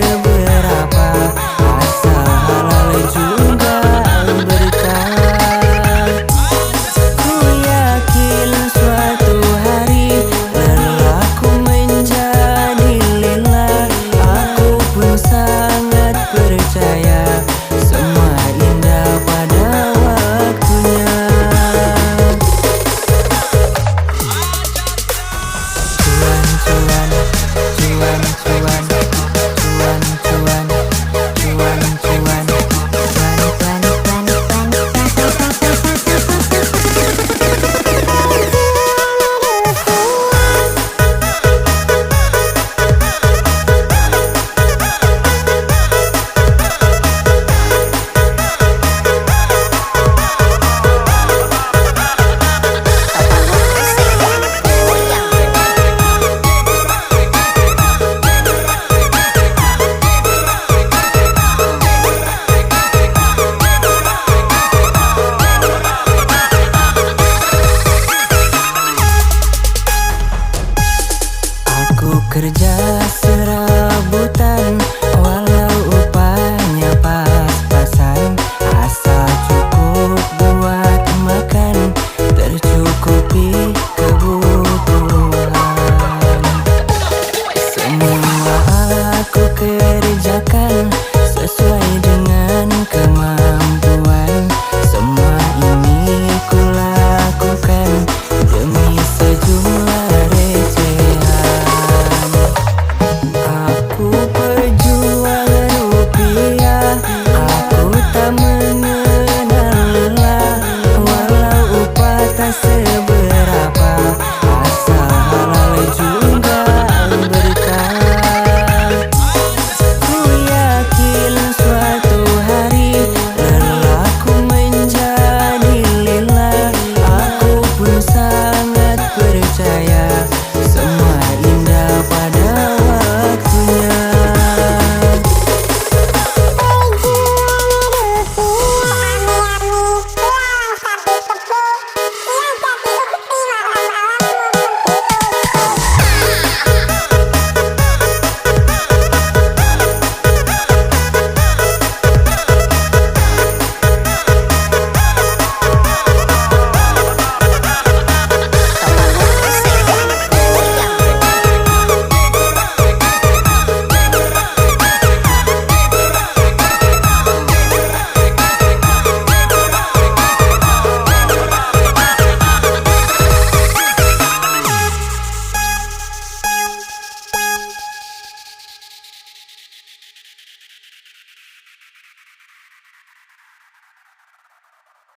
seberapa, asal halal juga berkah. Ku yakin suatu hari lelahku menjadi lillah. Aku pun sangat percaya semua indah pada waktunya. Cuan, cuan, cuan, cuan, cuan, cuan, cuan, cuan, aku kerja serabutan, walau upahnya pas-pasan, asal cukup buat makan, tercukupi kebutuhan. Semua aku kerja